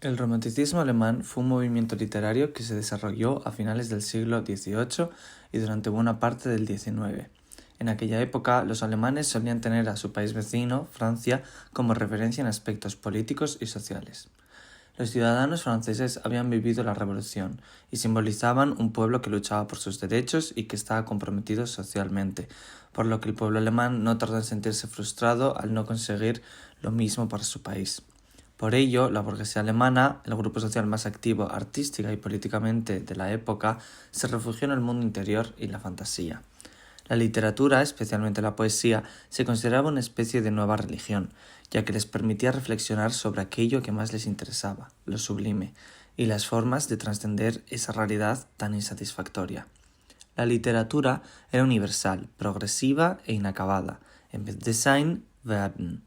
El romanticismo alemán fue un movimiento literario que se desarrolló a finales del siglo XVIII y durante buena parte del XIX. En aquella época, los alemanes solían tener a su país vecino, Francia, como referencia en aspectos políticos y sociales. Los ciudadanos franceses habían vivido la revolución y simbolizaban un pueblo que luchaba por sus derechos y que estaba comprometido socialmente, por lo que el pueblo alemán no tardó en sentirse frustrado al no conseguir lo mismo para su país. Por ello, la burguesía alemana, el grupo social más activo artística y políticamente de la época, se refugió en el mundo interior y la fantasía. La literatura, especialmente la poesía, se consideraba una especie de nueva religión, ya que les permitía reflexionar sobre aquello que más les interesaba, lo sublime, y las formas de trascender esa realidad tan insatisfactoria. La literatura era universal, progresiva e inacabada, en vez de sein, werden,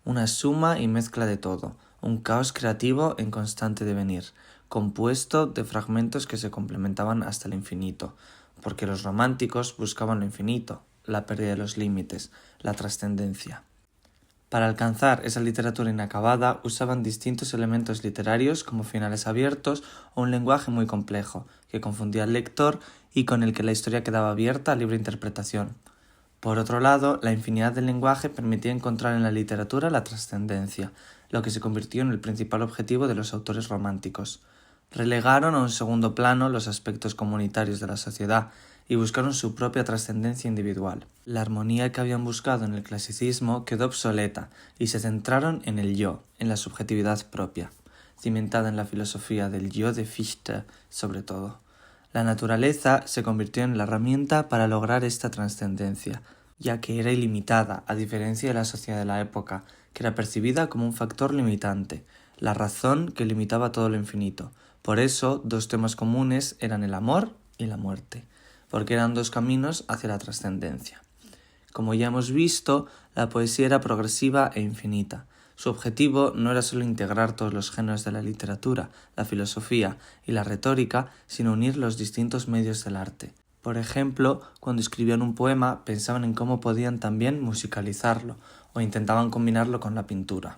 una suma y mezcla de todo, un caos creativo en constante devenir, compuesto de fragmentos que se complementaban hasta el infinito, porque los románticos buscaban lo infinito, la pérdida de los límites, la trascendencia. Para alcanzar esa literatura inacabada usaban distintos elementos literarios como finales abiertos o un lenguaje muy complejo, que confundía al lector y con el que la historia quedaba abierta a libre interpretación. Por otro lado, la infinidad del lenguaje permitía encontrar en la literatura la trascendencia, lo que se convirtió en el principal objetivo de los autores románticos. Relegaron a un segundo plano los aspectos comunitarios de la sociedad y buscaron su propia trascendencia individual. La armonía que habían buscado en el clasicismo quedó obsoleta y se centraron en el yo, en la subjetividad propia, cimentada en la filosofía del yo de Fichte sobre todo. La naturaleza se convirtió en la herramienta para lograr esta trascendencia, ya que era ilimitada, a diferencia de la sociedad de la época, que era percibida como un factor limitante, la razón que limitaba todo lo infinito. Por eso, dos temas comunes eran el amor y la muerte, porque eran dos caminos hacia la trascendencia. Como ya hemos visto, la poesía era progresiva e infinita. Su objetivo no era solo integrar todos los géneros de la literatura, la filosofía y la retórica, sino unir los distintos medios del arte. Por ejemplo, cuando escribían un poema, pensaban en cómo podían también musicalizarlo o intentaban combinarlo con la pintura.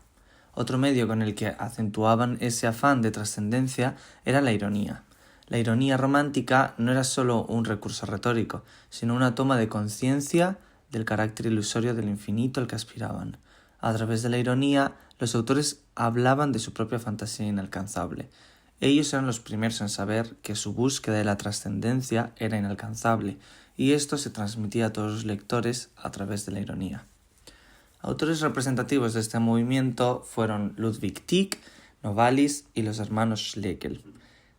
Otro medio con el que acentuaban ese afán de trascendencia era la ironía. La ironía romántica no era solo un recurso retórico, sino una toma de conciencia del carácter ilusorio del infinito al que aspiraban. A través de la ironía, los autores hablaban de su propia fantasía inalcanzable. Ellos eran los primeros en saber que su búsqueda de la trascendencia era inalcanzable, y esto se transmitía a todos los lectores a través de la ironía. Autores representativos de este movimiento fueron Ludwig Tieck, Novalis y los hermanos Schlegel.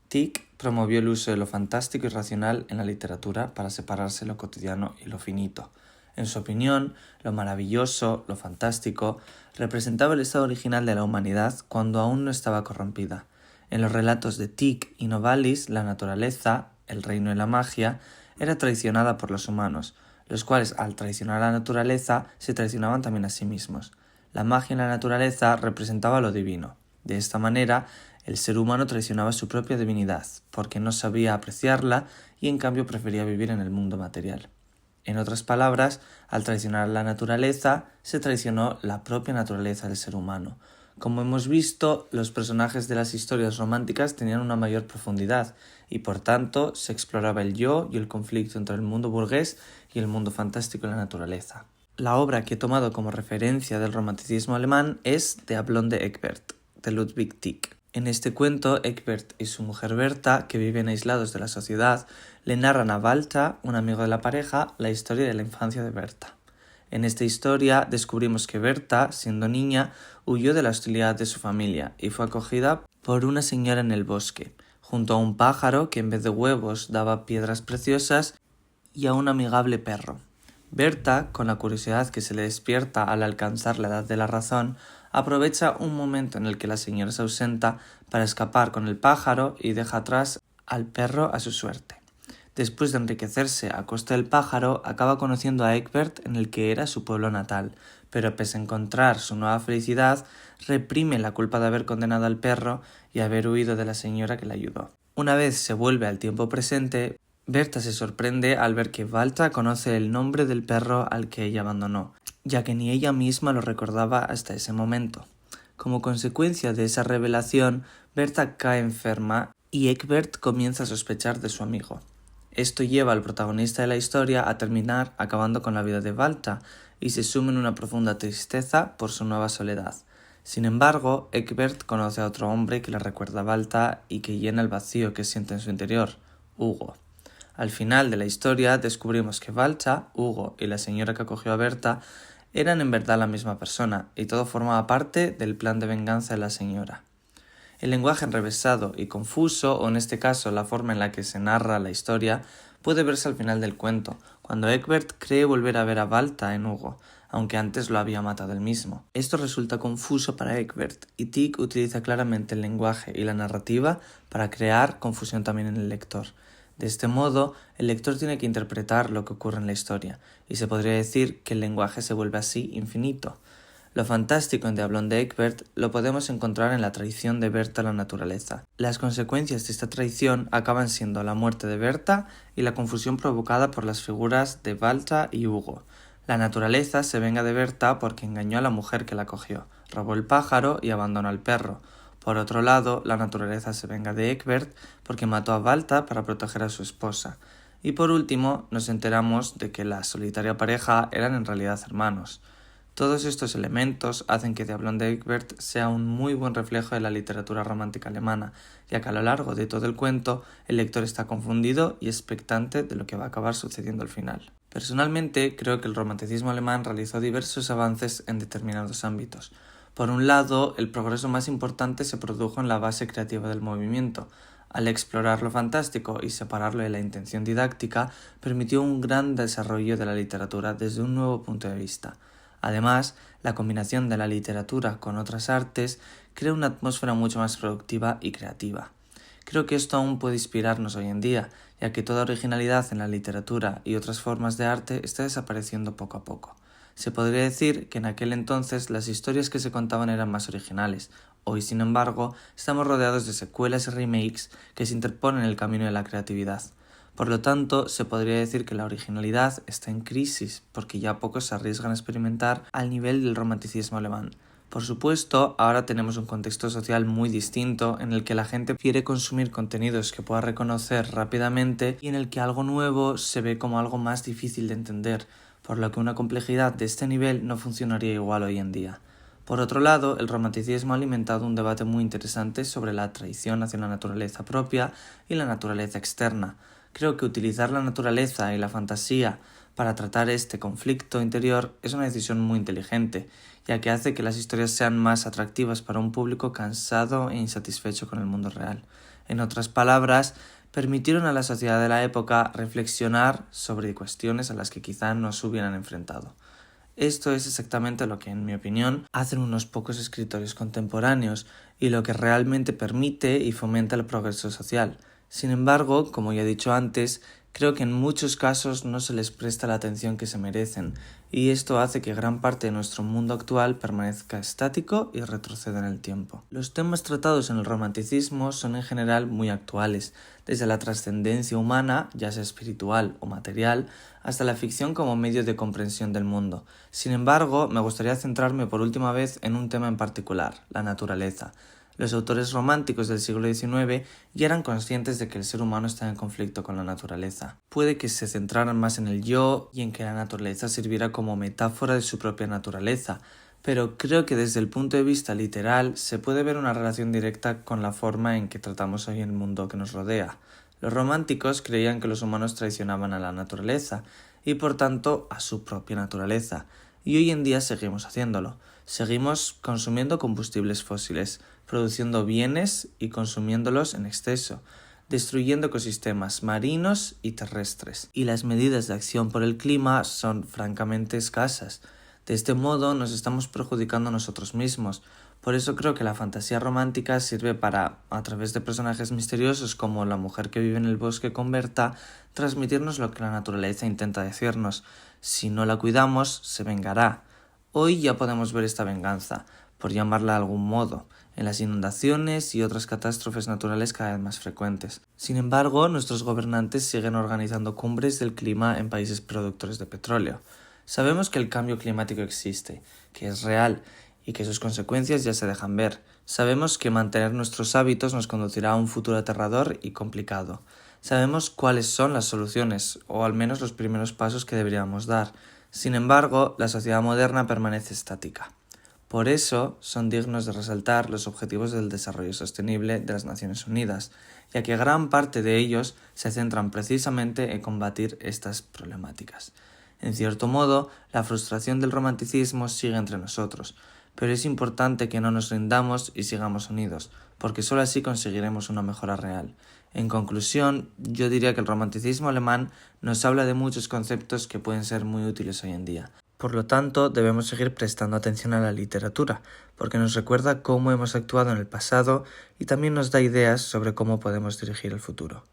Tieck promovió el uso de lo fantástico y racional en la literatura para separarse lo cotidiano y lo finito. En su opinión, lo maravilloso, lo fantástico, representaba el estado original de la humanidad cuando aún no estaba corrompida. En los relatos de Tieck y Novalis, la naturaleza, el reino y la magia, era traicionada por los humanos, los cuales, al traicionar a la naturaleza, se traicionaban también a sí mismos. La magia en la naturaleza representaba lo divino. De esta manera, el ser humano traicionaba su propia divinidad, porque no sabía apreciarla y en cambio prefería vivir en el mundo material. En otras palabras, al traicionar a la naturaleza, se traicionó la propia naturaleza del ser humano. Como hemos visto, los personajes de las historias románticas tenían una mayor profundidad y por tanto se exploraba el yo y el conflicto entre el mundo burgués y el mundo fantástico de la naturaleza. La obra que he tomado como referencia del romanticismo alemán es Der Blonde Egbert, de Ludwig Tieck. En este cuento, Egbert y su mujer Berta, que viven aislados de la sociedad, le narran a Walter, un amigo de la pareja, la historia de la infancia de Berta. En esta historia descubrimos que Berta, siendo niña, huyó de la hostilidad de su familia y fue acogida por una señora en el bosque, junto a un pájaro que en vez de huevos daba piedras preciosas y a un amigable perro. Berta, con la curiosidad que se le despierta al alcanzar la edad de la razón, aprovecha un momento en el que la señora se ausenta para escapar con el pájaro y deja atrás al perro a su suerte. Después de enriquecerse a costa del pájaro, acaba conociendo a Egbert en el que era su pueblo natal, pero pese a encontrar su nueva felicidad, reprime la culpa de haber condenado al perro y haber huido de la señora que le ayudó. Una vez se vuelve al tiempo presente, Berta se sorprende al ver que Walter conoce el nombre del perro al que ella abandonó, ya que ni ella misma lo recordaba hasta ese momento. Como consecuencia de esa revelación, Berta cae enferma y Egbert comienza a sospechar de su amigo. Esto lleva al protagonista de la historia a terminar acabando con la vida de Valta y se sume en una profunda tristeza por su nueva soledad. Sin embargo, Egbert conoce a otro hombre que le recuerda a Valta y que llena el vacío que siente en su interior, Hugo. Al final de la historia descubrimos que Valta, Hugo y la señora que acogió a Berta eran en verdad la misma persona y todo formaba parte del plan de venganza de la señora. El lenguaje enrevesado y confuso, o en este caso la forma en la que se narra la historia, puede verse al final del cuento, cuando Egbert cree volver a ver a Valta en Hugo, aunque antes lo había matado él mismo. Esto resulta confuso para Egbert, y Tieck utiliza claramente el lenguaje y la narrativa para crear confusión también en el lector. De este modo, el lector tiene que interpretar lo que ocurre en la historia, y se podría decir que el lenguaje se vuelve así infinito. Lo fantástico en Diablón de Egbert lo podemos encontrar en la traición de Berta a la naturaleza. Las consecuencias de esta traición acaban siendo la muerte de Berta y la confusión provocada por las figuras de Valta y Hugo. La naturaleza se venga de Berta porque engañó a la mujer que la cogió, robó el pájaro y abandonó al perro. Por otro lado, la naturaleza se venga de Egbert porque mató a Valta para proteger a su esposa. Y por último, nos enteramos de que la solitaria pareja eran en realidad hermanos. Todos estos elementos hacen que Diablón de Egbert sea un muy buen reflejo de la literatura romántica alemana, ya que a lo largo de todo el cuento el lector está confundido y expectante de lo que va a acabar sucediendo al final. Personalmente, creo que el romanticismo alemán realizó diversos avances en determinados ámbitos. Por un lado, el progreso más importante se produjo en la base creativa del movimiento. Al explorar lo fantástico y separarlo de la intención didáctica, permitió un gran desarrollo de la literatura desde un nuevo punto de vista. Además, la combinación de la literatura con otras artes crea una atmósfera mucho más productiva y creativa. Creo que esto aún puede inspirarnos hoy en día, ya que toda originalidad en la literatura y otras formas de arte está desapareciendo poco a poco. Se podría decir que en aquel entonces las historias que se contaban eran más originales. Hoy, sin embargo, estamos rodeados de secuelas y remakes que se interponen en el camino de la creatividad. Por lo tanto, se podría decir que la originalidad está en crisis, porque ya pocos se arriesgan a experimentar al nivel del romanticismo alemán. Por supuesto, ahora tenemos un contexto social muy distinto en el que la gente quiere consumir contenidos que pueda reconocer rápidamente y en el que algo nuevo se ve como algo más difícil de entender, por lo que una complejidad de este nivel no funcionaría igual hoy en día. Por otro lado, el romanticismo ha alimentado un debate muy interesante sobre la traición hacia la naturaleza propia y la naturaleza externa. Creo que utilizar la naturaleza y la fantasía para tratar este conflicto interior es una decisión muy inteligente, ya que hace que las historias sean más atractivas para un público cansado e insatisfecho con el mundo real. En otras palabras, permitieron a la sociedad de la época reflexionar sobre cuestiones a las que quizá no se hubieran enfrentado. Esto es exactamente lo que, en mi opinión, hacen unos pocos escritores contemporáneos y lo que realmente permite y fomenta el progreso social. Sin embargo, como ya he dicho antes, creo que en muchos casos no se les presta la atención que se merecen, y esto hace que gran parte de nuestro mundo actual permanezca estático y retroceda en el tiempo. Los temas tratados en el romanticismo son en general muy actuales, desde la trascendencia humana, ya sea espiritual o material, hasta la ficción como medio de comprensión del mundo. Sin embargo, me gustaría centrarme por última vez en un tema en particular, la naturaleza. Los autores románticos del siglo XIX ya eran conscientes de que el ser humano está en conflicto con la naturaleza. Puede que se centraran más en el yo y en que la naturaleza sirviera como metáfora de su propia naturaleza, pero creo que desde el punto de vista literal se puede ver una relación directa con la forma en que tratamos hoy el mundo que nos rodea. Los románticos creían que los humanos traicionaban a la naturaleza y por tanto a su propia naturaleza, y hoy en día seguimos haciéndolo. Seguimos consumiendo combustibles fósiles, produciendo bienes y consumiéndolos en exceso, destruyendo ecosistemas marinos y terrestres. Y las medidas de acción por el clima son francamente escasas. De este modo nos estamos perjudicando a nosotros mismos. Por eso creo que la fantasía romántica sirve para, a través de personajes misteriosos como la mujer que vive en el bosque con Berta, transmitirnos lo que la naturaleza intenta decirnos. Si no la cuidamos, se vengará. Hoy ya podemos ver esta venganza, por llamarla de algún modo, en las inundaciones y otras catástrofes naturales cada vez más frecuentes. Sin embargo, nuestros gobernantes siguen organizando cumbres del clima en países productores de petróleo. Sabemos que el cambio climático existe, que es real, y que sus consecuencias ya se dejan ver. Sabemos que mantener nuestros hábitos nos conducirá a un futuro aterrador y complicado. Sabemos cuáles son las soluciones, o al menos los primeros pasos que deberíamos dar. Sin embargo, la sociedad moderna permanece estática. Por eso son dignos de resaltar los Objetivos del Desarrollo Sostenible de las Naciones Unidas, ya que gran parte de ellos se centran precisamente en combatir estas problemáticas. En cierto modo, la frustración del romanticismo sigue entre nosotros, pero es importante que no nos rindamos y sigamos unidos, porque sólo así conseguiremos una mejora real. En conclusión, yo diría que el romanticismo alemán nos habla de muchos conceptos que pueden ser muy útiles hoy en día. Por lo tanto, debemos seguir prestando atención a la literatura, porque nos recuerda cómo hemos actuado en el pasado y también nos da ideas sobre cómo podemos dirigir el futuro.